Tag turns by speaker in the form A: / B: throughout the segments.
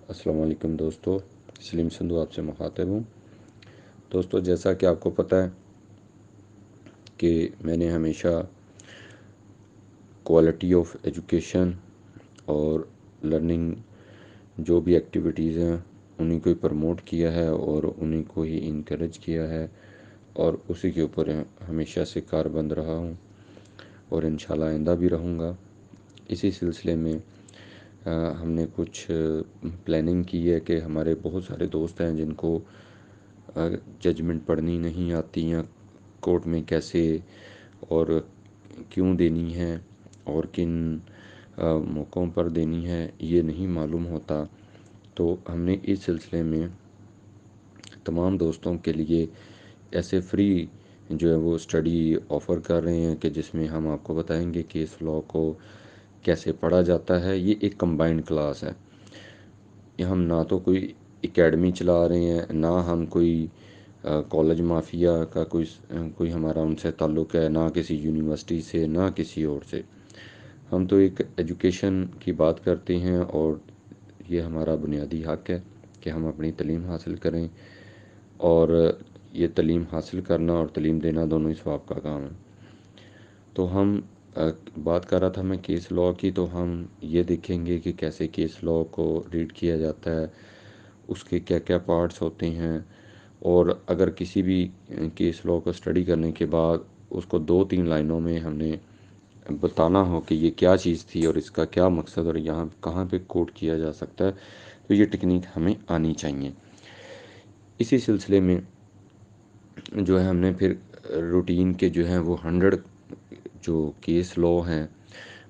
A: السلام علیکم دوستو، سلیم سندھو آپ سے مخاطب ہوں۔ دوستو، جیسا کہ آپ کو پتہ ہے کہ میں نے ہمیشہ کوالٹی آف ایجوکیشن اور لرننگ جو بھی ایکٹیویٹیز ہیں انہیں کو ہی پروموٹ کیا ہے اور انہیں کو ہی انکریج کیا ہے، اور اسی کے اوپر ہمیشہ سے کاربند رہا ہوں اور انشاءاللہ آئندہ بھی رہوں گا۔ اسی سلسلے میں ہم نے کچھ پلاننگ کی ہے کہ ہمارے بہت سارے دوست ہیں جن کو ججمنٹ پڑھنی نہیں آتی ہیں، کورٹ میں کیسے اور کیوں دینی ہے اور کن موقعوں پر دینی ہے یہ نہیں معلوم ہوتا۔ تو ہم نے اس سلسلے میں تمام دوستوں کے لیے ایسے فری جو ہے وہ اسٹڈی آفر کر رہے ہیں کہ جس میں ہم آپ کو بتائیں گے کہ اس لاء کو کیسے پڑھا جاتا ہے۔ یہ ایک کمبائنڈ کلاس ہے، یہ ہم نہ تو کوئی اکیڈمی چلا رہے ہیں، نہ ہم کوئی کالج مافیا کا کوئی ہمارا ان سے تعلق ہے، نہ کسی یونیورسٹی سے، نہ کسی اور سے۔ ہم تو ایک ایجوکیشن کی بات کرتے ہیں اور یہ ہمارا بنیادی حق ہے کہ ہم اپنی تعلیم حاصل کریں، اور یہ تعلیم حاصل کرنا اور تعلیم دینا دونوں ہی ثواب کا کام ہے۔ تو ہم بات کر رہا تھا میں کیس لاء کی، تو ہم یہ دیکھیں گے کہ کیسے کیس لاء کو ریڈ کیا جاتا ہے، اس کے کیا کیا پارٹس ہوتے ہیں، اور اگر کسی بھی کیس لاء کو اسٹڈی کرنے کے بعد اس کو 2-3 لائنوں میں ہم نے بتانا ہو کہ یہ کیا چیز تھی اور اس کا کیا مقصد اور یہاں کہاں پہ کوٹ کیا جا سکتا ہے، تو یہ ٹیکنیک ہمیں آنی چاہیے۔ اسی سلسلے میں جو ہے ہم نے پھر روٹین کے جو ہیں وہ 100 جو کیس لاء ہیں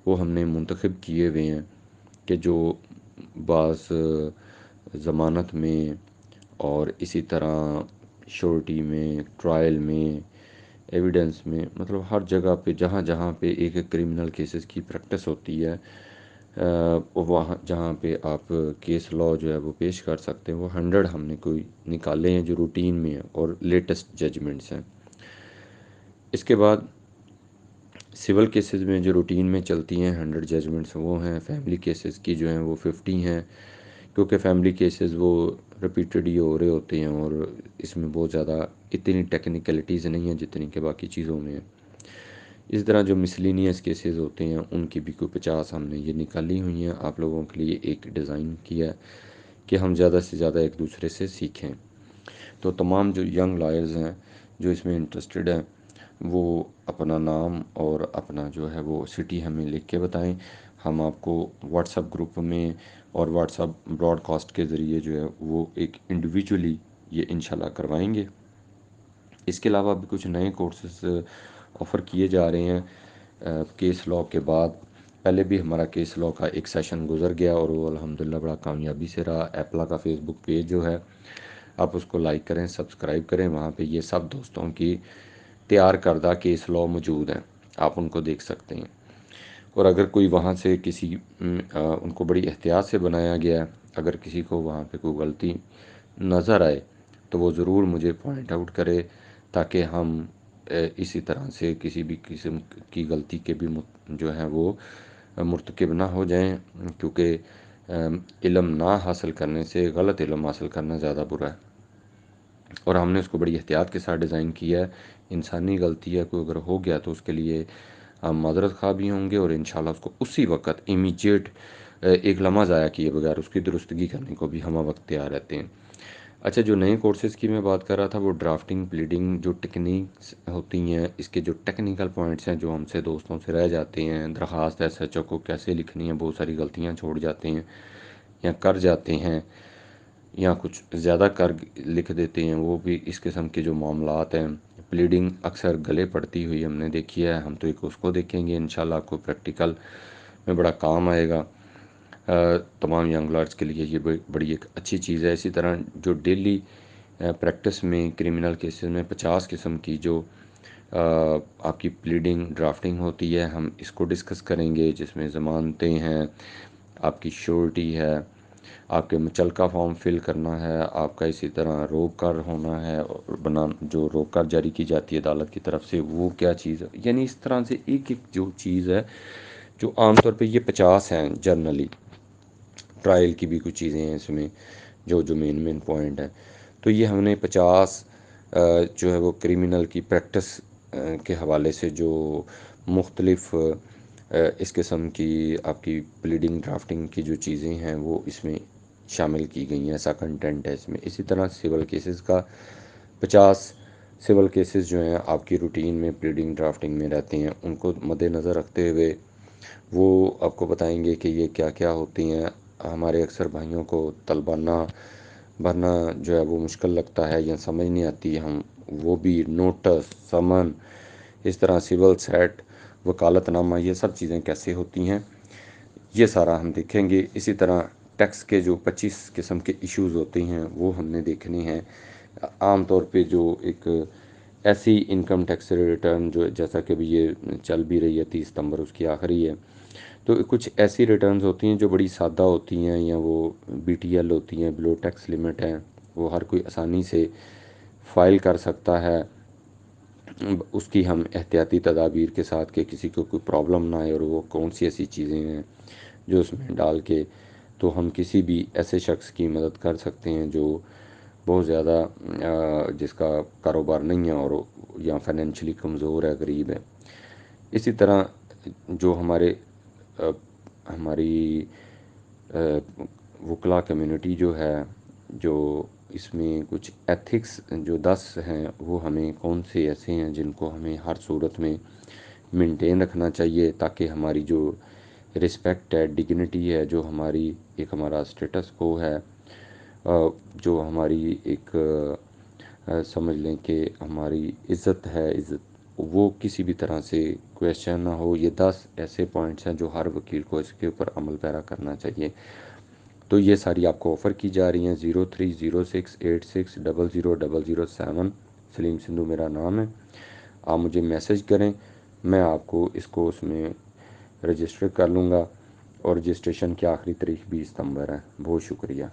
A: وہ ہم نے منتخب کیے ہوئے ہیں کہ جو بعض ضمانت میں اور اسی طرح شورٹی میں، ٹرائل میں، ایویڈنس میں، مطلب ہر جگہ پہ جہاں جہاں پہ ایک کرمنل کیسز کی پریکٹس ہوتی ہے، وہاں جہاں پہ آپ کیس لاء جو ہے وہ پیش کر سکتے ہیں، وہ 100 ہم نے کوئی نکالے ہیں جو روٹین میں ہیں اور لیٹسٹ ججمنٹس ہیں۔ اس کے بعد سول کیسز میں جو روٹین میں چلتی ہیں 100 ججمنٹس، وہ ہیں فیملی کیسز کی جو ہیں وہ 50 ہیں، کیونکہ فیملی کیسز وہ ریپیٹڈ ہی ہو رہے ہوتے ہیں اور اس میں بہت زیادہ اتنی ٹیکنیکلٹیز نہیں ہیں جتنی کہ باقی چیزوں میں ہیں۔ اس طرح جو مسلینیس کیسز ہوتے ہیں ان کی بھی کوئی 50 ہم نے یہ نکالی ہوئی ہیں آپ لوگوں کے لیے ایک ڈیزائن کیا کہ ہم زیادہ سے زیادہ ایک دوسرے سے سیکھیں۔ تو تمام جو ینگ لائرز ہیں جو اس میں انٹرسٹڈ ہیں وہ اپنا نام اور اپنا جو ہے وہ سٹی ہمیں لکھ کے بتائیں، ہم آپ کو واٹس ایپ گروپ میں اور واٹس ایپ براڈ کاسٹ کے ذریعے جو ہے وہ ایک انڈیویجولی یہ انشاءاللہ کروائیں گے۔ اس کے علاوہ بھی کچھ نئے کورسز آفر کیے جا رہے ہیں کیس لاء کے بعد۔ پہلے بھی ہمارا کیس لاء کا ایک سیشن گزر گیا اور وہ الحمدللہ بڑا کامیابی سے رہا۔ ایپلا کا فیس بک پیج جو ہے آپ اس کو لائک کریں، سبسکرائب کریں، وہاں پہ یہ سب دوستوں کی تیار کردہ کیس لاء موجود ہیں، آپ ان کو دیکھ سکتے ہیں۔ اور اگر کوئی وہاں سے کسی ان کو بڑی احتیاط سے بنایا گیا ہے، اگر کسی کو وہاں پہ کوئی غلطی نظر آئے تو وہ ضرور مجھے پوائنٹ آؤٹ کرے تاکہ ہم اسی طرح سے کسی بھی قسم کی غلطی کے بھی جو ہیں وہ مرتکب نہ ہو جائیں، کیونکہ علم نہ حاصل کرنے سے غلط علم حاصل کرنا زیادہ برا ہے۔ اور ہم نے اس کو بڑی احتیاط کے ساتھ ڈیزائن کیا ہے۔ انسانی غلطی ہے، کوئی اگر ہو گیا تو اس کے لیے ہم معذرت خواہ بھی ہوں گے اور انشاءاللہ اس کو اسی وقت امیجیٹ ایک لمحہ ضائع کیے بغیر اس کی درستگی کرنے کو بھی ہم وقت تیار رہتے ہیں۔ اچھا، جو نئے کورسز کی میں بات کر رہا تھا وہ ڈرافٹنگ، پلیڈنگ جو ٹیکنیکس ہوتی ہیں، اس کے جو ٹیکنیکل پوائنٹس ہیں جو ہم سے دوستوں سے رہ جاتے ہیں، درخواست ایس ایچ او کو کیسے لکھنی ہے، بہت ساری غلطیاں چھوڑ جاتے ہیں یا کر جاتے ہیں یا کچھ زیادہ کر لکھ دیتے ہیں، وہ بھی اس قسم کے جو معاملات ہیں۔ پلیڈنگ اکثر گلے پڑتی ہوئی ہم نے دیکھی ہے، ہم تو ایک اس کو دیکھیں گے انشاءاللہ، آپ کو پریکٹیکل میں بڑا کام آئے گا۔ تمام ینگ لارڈز کے لیے یہ بڑی ایک اچھی چیز ہے۔ اسی طرح جو ڈیلی پریکٹس میں کرمنل کیسز میں 50 قسم کی جو آپ کی پلیڈنگ ڈرافٹنگ ہوتی ہے، ہم اس کو ڈسکس کریں گے، جس میں ضمانتیں ہیں، آپ کی شورٹی ہے، آپ کے مچلکہ فارم فل کرنا ہے، آپ کا اسی طرح روک کر ہونا ہے، جو روک کر جاری کی جاتی ہے عدالت کی طرف سے وہ کیا چیز ہے، یعنی اس طرح سے ایک ایک جو چیز ہے جو عام طور پہ یہ 50 ہیں جرنلی، ٹرائل کی بھی کچھ چیزیں ہیں اس میں جو مین پوائنٹ ہیں. تو یہ ہم نے 50 جو ہے وہ کریمنل کی پریکٹس کے حوالے سے جو مختلف اس قسم کی آپ کی پلیڈنگ ڈرافٹنگ کی جو چیزیں ہیں وہ اس میں شامل کی گئی ہیں، ایسا کنٹینٹ ہے اس میں. اسی طرح سول کیسز کا 50 سول کیسز جو ہیں آپ کی روٹین میں پلیڈنگ ڈرافٹنگ میں رہتے ہیں، ان کو مد نظر رکھتے ہوئے وہ آپ کو بتائیں گے کہ یہ کیا کیا ہوتی ہیں. ہمارے اکثر بھائیوں کو طلبانہ بھرنا جو ہے وہ مشکل لگتا ہے یا سمجھ نہیں آتی، ہم وہ بھی نوٹس، سمن، اس طرح سول سیٹ، وکالت نامہ، یہ سب چیزیں کیسے ہوتی ہیں یہ سارا ہم دیکھیں گے. اسی طرح ٹیکس کے جو 25 قسم کے ایشوز ہوتے ہیں وہ ہم نے دیکھنے ہیں. عام طور پہ جو ایک ایسی انکم ٹیکس ریٹرن جو جیسا کہ بھی یہ چل بھی رہی ہے 30 ستمبر اس کی آخری ہے، تو کچھ ایسی ریٹرنز ہوتی ہیں جو بڑی سادہ ہوتی ہیں یا وہ بی ٹی ایل ہوتی ہیں، بلو ٹیکس لمٹ ہیں، وہ ہر کوئی آسانی سے فائل کر سکتا ہے. اس کی ہم احتیاطی تدابیر کے ساتھ کہ کسی کو کوئی پرابلم نہ آئے، اور وہ کون سی ایسی چیزیں ہیں جو اس میں ڈال کے تو ہم کسی بھی ایسے شخص کی مدد کر سکتے ہیں جو بہت زیادہ جس کا کاروبار نہیں ہے اور یا فائنینشلی کمزور ہے، غریب ہے. اسی طرح جو ہماری وکلا کمیونٹی جو ہے، جو اس میں کچھ ایتھکس جو 10 ہیں وہ ہمیں کون سے ایسے ہیں جن کو ہمیں ہر صورت میں مینٹین رکھنا چاہیے، تاکہ ہماری جو رسپیکٹ ہے، ڈگنیٹی ہے، جو ہماری ایک ہمارا اسٹیٹس کو ہے، جو ہماری ایک سمجھ لیں کہ ہماری عزت ہے، عزت وہ کسی بھی طرح سے کویشچن نہ ہو. یہ 10 ایسے پوائنٹس ہیں جو ہر وکیل کو اس کے اوپر عمل پیرا کرنا چاہیے. تو یہ ساری آپ کو آفر کی جا رہی ہیں. 030686000007 سلیم سندھو میرا نام ہے. آپ مجھے میسج کریں، میں آپ کو اس کو اس میں رجسٹر کر لوں گا، اور رجسٹریشن کی آخری تاریخ 20 ستمبر ہے. بہت شکریہ.